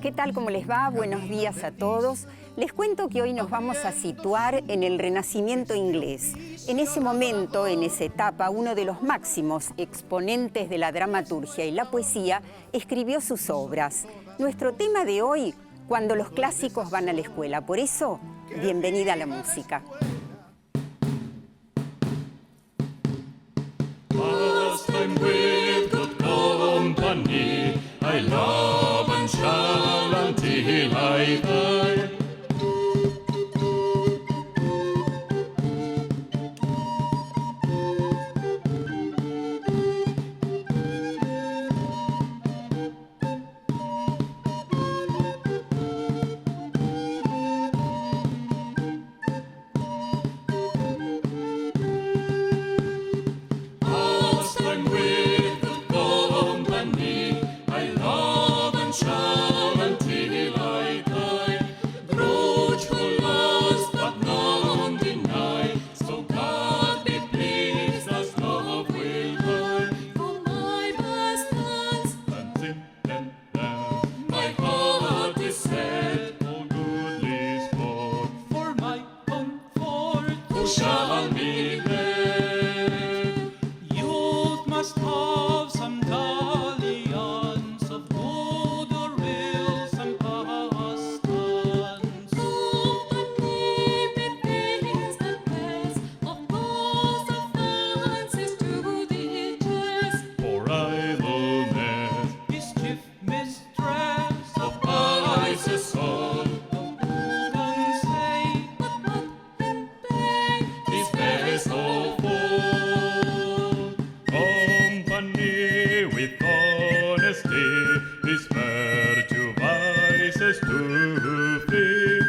¿qué tal? ¿Cómo les va? Buenos días a todos. Les cuento que hoy nos vamos a situar en el Renacimiento inglés. En ese momento, en esa etapa, uno de los máximos exponentes de la dramaturgia y la poesía escribió sus obras. Nuestro tema de hoy, cuando los clásicos van a la escuela. Por eso, bienvenida a la música. I love and shall until I die. Shall be there. Youth must have some dalliance of good or ill, some pastimes. Company between the best of those of fancies to the jest. For idleness, mischief, mistress of vices all. Is fair to vices to flee.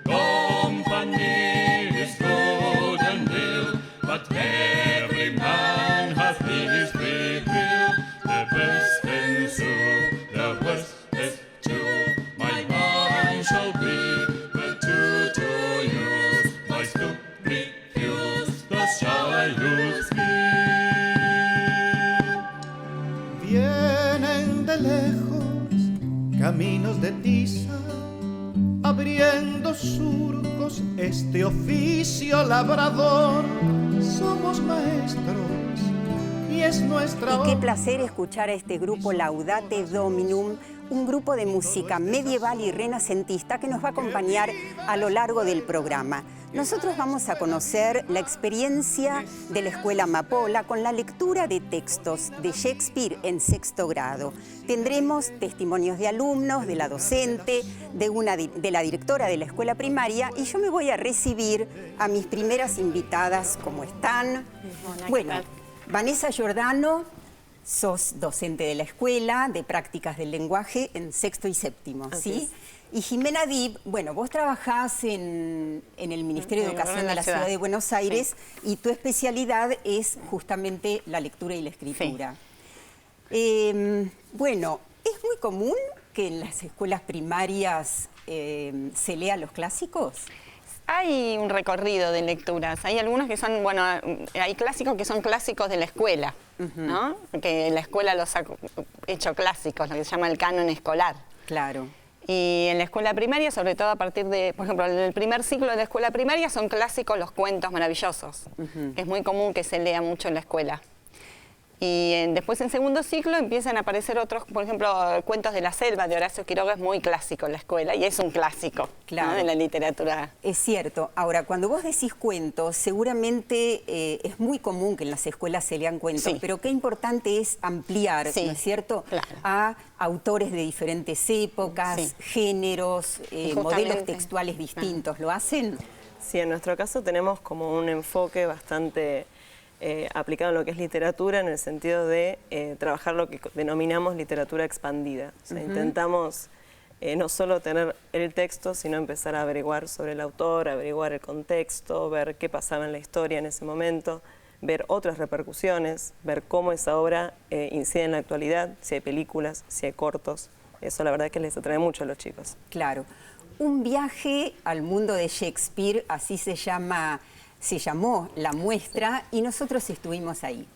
Company is good and ill, but every man hath his free will. The best ensue, the worst is true. My mind shall be but to use. My scoop refuse, thus shall I lose me. Vienen de lejos caminos de tiza, abriendo surcos este oficio labrador. Somos maestros y es nuestra Y qué placer escuchar a este grupo Laudate Dominum, un grupo de música medieval y renacentista que nos va a acompañar a lo largo del programa. Nosotros vamos a conocer la experiencia de la Escuela Amapola con la lectura de textos de Shakespeare en sexto grado. Tendremos testimonios de alumnos, de la docente, de la directora de la escuela primaria, y yo me voy a recibir a mis primeras invitadas. ¿Cómo están? Bueno, Vanessa Giordano, sos docente de la escuela de prácticas del lenguaje en sexto y séptimo, ¿sí? Y Jimena Dib, bueno, vos trabajás en el Ministerio de Educación de la Ciudad de Buenos Aires, sí, y tu especialidad es justamente la lectura y la escritura. Sí. Bueno, ¿es muy común que en las escuelas primarias se lean los clásicos? Hay un recorrido de lecturas. Hay algunos que son, bueno, hay clásicos que son clásicos de la escuela, ¿no? Que la escuela los ha hecho clásicos, lo que se llama el canon escolar. Claro. Y en la escuela primaria, sobre todo a partir de, por ejemplo, en el primer ciclo de la escuela primaria son clásicos los cuentos maravillosos, que es muy común que se lea mucho en la escuela. Y después en segundo ciclo empiezan a aparecer otros, por ejemplo, Cuentos de la Selva de Horacio Quiroga es muy clásico en la escuela y es un clásico, claro, ¿no?, de la literatura. Es cierto. Ahora, cuando vos decís cuentos, seguramente es muy común que en las escuelas se lean cuentos, sí, pero qué importante es ampliar, sí, ¿no es cierto?, claro, a autores de diferentes épocas, sí, géneros, modelos textuales distintos. ¿Lo hacen? Sí, en nuestro caso tenemos como un enfoque bastante aplicado en lo que es literatura, en el sentido de trabajar lo que denominamos literatura expandida. O sea, intentamos no solo tener el texto, sino empezar a averiguar sobre el autor, averiguar el contexto, ver qué pasaba en la historia en ese momento, ver otras repercusiones, ver cómo esa obra incide en la actualidad, si hay películas, si hay cortos. Eso la verdad es que les atrae mucho a los chicos. Claro. Un viaje al mundo de Shakespeare, así se llamó la muestra, y nosotros estuvimos ahí.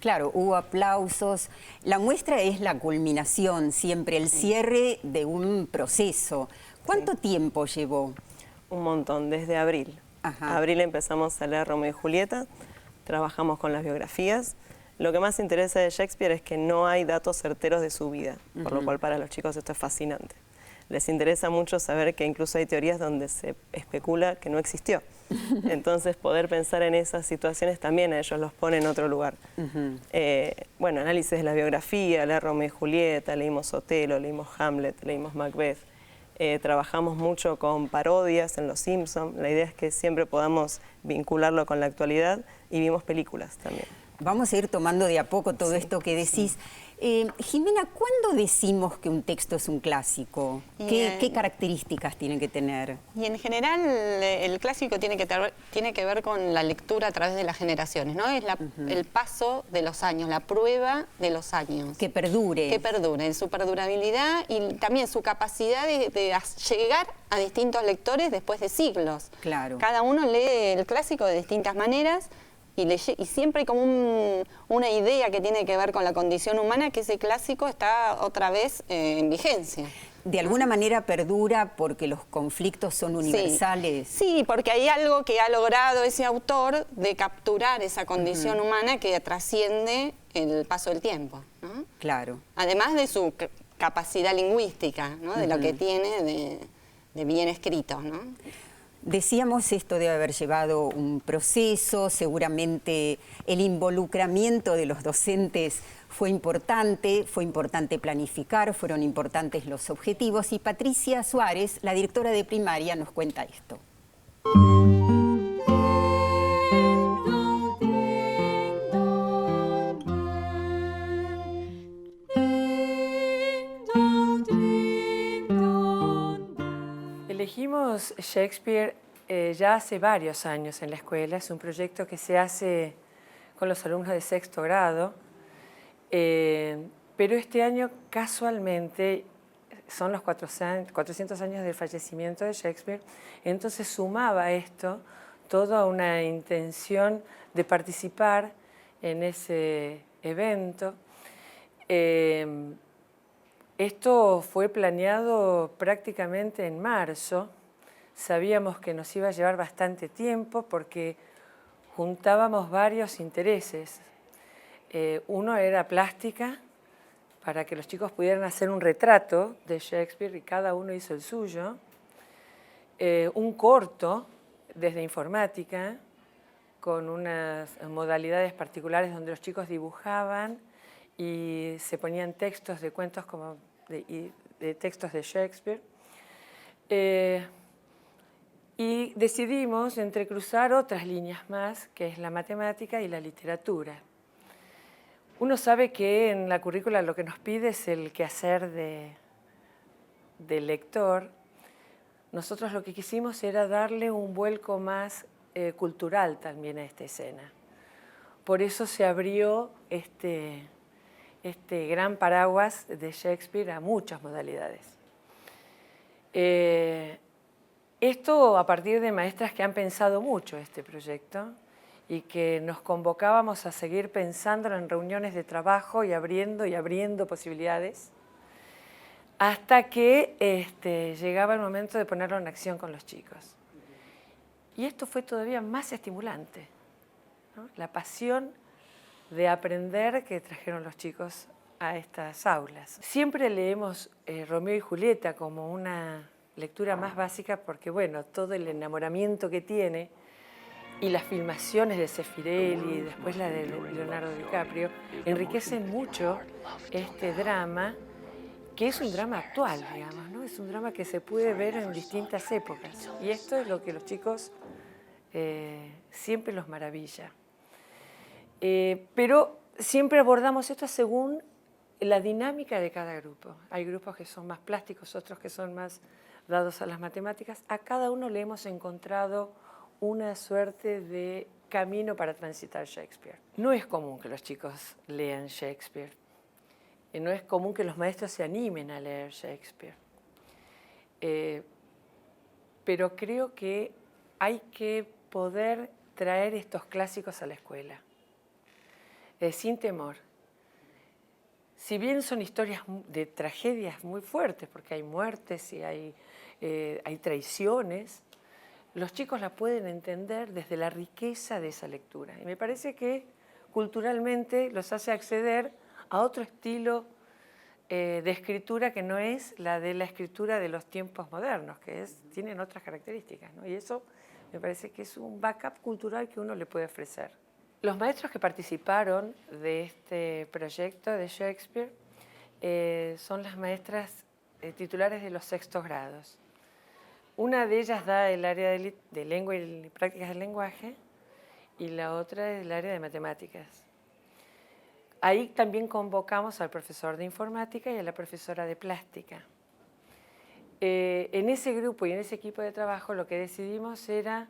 Claro, hubo aplausos. La muestra es la culminación, siempre el cierre de un proceso. ¿Cuánto tiempo llevó? Un montón, desde abril. Ajá. Abril empezamos a leer Romeo y Julieta, trabajamos con las biografías. Lo que más interesa de Shakespeare es que no hay datos certeros de su vida, por lo cual para los chicos esto es fascinante. Les interesa mucho saber que incluso hay teorías donde se especula que no existió. Entonces poder pensar en esas situaciones también a ellos los pone en otro lugar. Bueno, análisis de la biografía, leer Romeo y Julieta, leímos Otelo, leímos Hamlet, leímos Macbeth. Trabajamos mucho con parodias en Los Simpson. La idea es que siempre podamos vincularlo con la actualidad y vimos películas también. Vamos a ir tomando de a poco todo esto que decís. Jimena, ¿cuándo decimos que un texto es un clásico? ¿Qué características tiene que tener? Y en general el clásico tiene que ver con la lectura a través de las generaciones, ¿no? Es el paso de los años, la prueba de los años. Que perdure. Que perdure, en su perdurabilidad y también su capacidad de llegar a distintos lectores después de siglos. Claro. Cada uno lee el clásico de distintas maneras. Y siempre hay como una idea que tiene que ver con la condición humana, que ese clásico está otra vez en vigencia. De alguna manera perdura porque los conflictos son universales. Sí, porque hay algo que ha logrado ese autor de capturar esa condición humana que trasciende el paso del tiempo, ¿no? Claro. Además de su capacidad lingüística, ¿no? De lo que tiene de bien escrito, ¿no? Decíamos, esto debe haber llevado un proceso, seguramente el involucramiento de los docentes fue importante planificar, fueron importantes los objetivos y Patricia Suárez, la directora de primaria, nos cuenta esto. Elegimos Shakespeare ya hace varios años en la escuela. Es un proyecto que se hace con los alumnos de sexto grado, pero este año casualmente son los 400 años del fallecimiento de Shakespeare, entonces sumaba esto toda una intención de participar en ese evento. Esto fue planeado prácticamente en marzo. Sabíamos que nos iba a llevar bastante tiempo porque juntábamos varios intereses. Uno era plástica, para que los chicos pudieran hacer un retrato de Shakespeare y cada uno hizo el suyo. Un corto desde informática, con unas modalidades particulares donde los chicos dibujaban y se ponían textos de cuentos como de textos de Shakespeare. Y decidimos entrecruzar otras líneas más, que es la matemática y la literatura. Uno sabe que en la currícula lo que nos pide es el quehacer del lector. Nosotros lo que quisimos era darle un vuelco más cultural también a esta escena. Por eso se abrió este gran paraguas de Shakespeare a muchas modalidades. Esto a partir de maestras que han pensado mucho este proyecto y que nos convocábamos a seguir pensándolo en reuniones de trabajo y abriendo posibilidades, hasta que llegaba el momento de ponerlo en acción con los chicos. Y esto fue todavía más estimulante, ¿no? La pasión de aprender que trajeron los chicos a estas aulas. Siempre leemos Romeo y Julieta como una lectura más básica porque, bueno, todo el enamoramiento que tiene y las filmaciones de Zeffirelli y después la de Leonardo DiCaprio enriquecen mucho este drama, que es un drama actual, digamos, ¿no? Es un drama que se puede ver en distintas épocas y esto es lo que los chicos siempre los maravilla. Pero siempre abordamos esto según la dinámica de cada grupo. Hay grupos que son más plásticos, otros que son más dados a las matemáticas. A cada uno le hemos encontrado una suerte de camino para transitar Shakespeare. No es común que los chicos lean Shakespeare. No es común que los maestros se animen a leer Shakespeare. Pero creo que hay que poder traer estos clásicos a la escuela. sin temor. Si bien son historias de tragedias muy fuertes, porque hay muertes y hay traiciones, los chicos la pueden entender desde la riqueza de esa lectura. Y me parece que culturalmente los hace acceder a otro estilo de escritura que no es la de la escritura de los tiempos modernos, que tienen otras características, ¿no? Y eso me parece que es un backup cultural que uno le puede ofrecer. Los maestros que participaron de este proyecto de Shakespeare son las maestras titulares de los sextos grados. Una de ellas da el área de lengua y prácticas del lenguaje y la otra es el área de matemáticas. Ahí también convocamos al profesor de informática y a la profesora de plástica. En ese grupo y en ese equipo de trabajo lo que decidimos era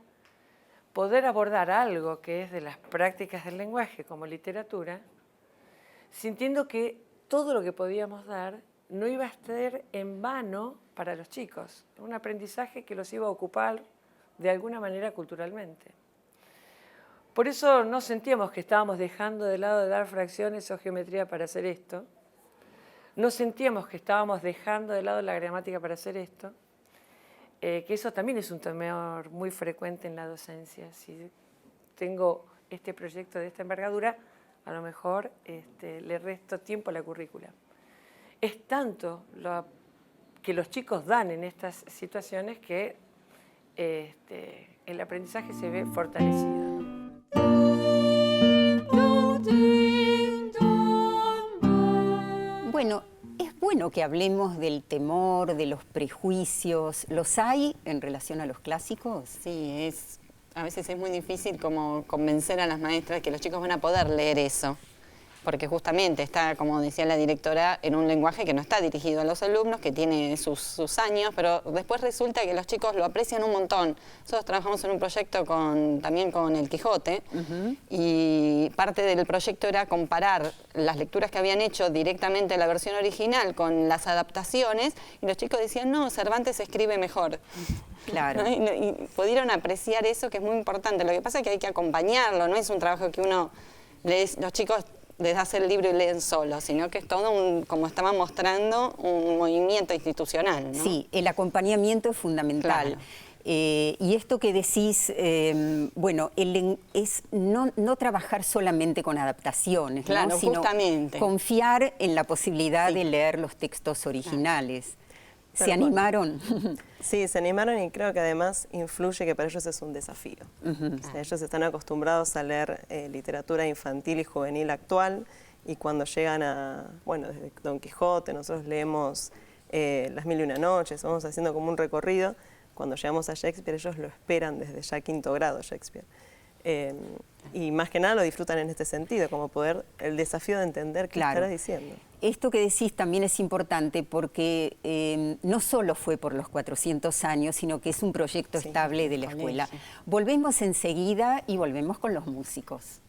poder abordar algo que es de las prácticas del lenguaje como literatura, sintiendo que todo lo que podíamos dar no iba a estar en vano para los chicos, un aprendizaje que los iba a ocupar de alguna manera culturalmente. Por eso no sentíamos que estábamos dejando de lado de dar fracciones o geometría para hacer esto, no sentíamos que estábamos dejando de lado la gramática para hacer esto, que eso también es un temor muy frecuente en la docencia. Si tengo este proyecto de esta envergadura, a lo mejor le resto tiempo a la currícula. Es tanto lo que los chicos dan en estas situaciones que el aprendizaje se ve fortalecido. Bueno, es bueno que hablemos del temor, de los prejuicios. ¿Los hay en relación a los clásicos? Sí, a veces es muy difícil como convencer a las maestras que los chicos van a poder leer eso. Porque justamente está, como decía la directora, en un lenguaje que no está dirigido a los alumnos, que tiene sus años, pero después resulta que los chicos lo aprecian un montón. Nosotros trabajamos en un proyecto también con El Quijote, y parte del proyecto era comparar las lecturas que habían hecho directamente la versión original con las adaptaciones, y los chicos decían, no, Cervantes escribe mejor. Claro. ¿No? Y pudieron apreciar eso, que es muy importante. Lo que pasa es que hay que acompañarlo, no es un trabajo que uno los chicos les das el libro y leen solo, sino que es todo, como estaba mostrando, un movimiento institucional, ¿no? Sí, el acompañamiento es fundamental. Claro. Y esto que decís, bueno, es no trabajar solamente con adaptaciones, claro, ¿no? Sino justamente confiar en la posibilidad de leer los textos originales. ¿Se animaron? Sí, se animaron y creo que además influye que para ellos es un desafío. O sea, ellos están acostumbrados a leer literatura infantil y juvenil actual y cuando llegan desde Don Quijote, nosotros leemos Las Mil y Una Noches, vamos haciendo como un recorrido. Cuando llegamos a Shakespeare, ellos lo esperan desde ya quinto grado Shakespeare. Y más que nada lo disfrutan en este sentido, como el desafío de entender qué estará diciendo. Esto que decís también es importante porque no solo fue por los 400 años, sino que es un proyecto estable de la escuela. Volvemos enseguida y volvemos con los músicos.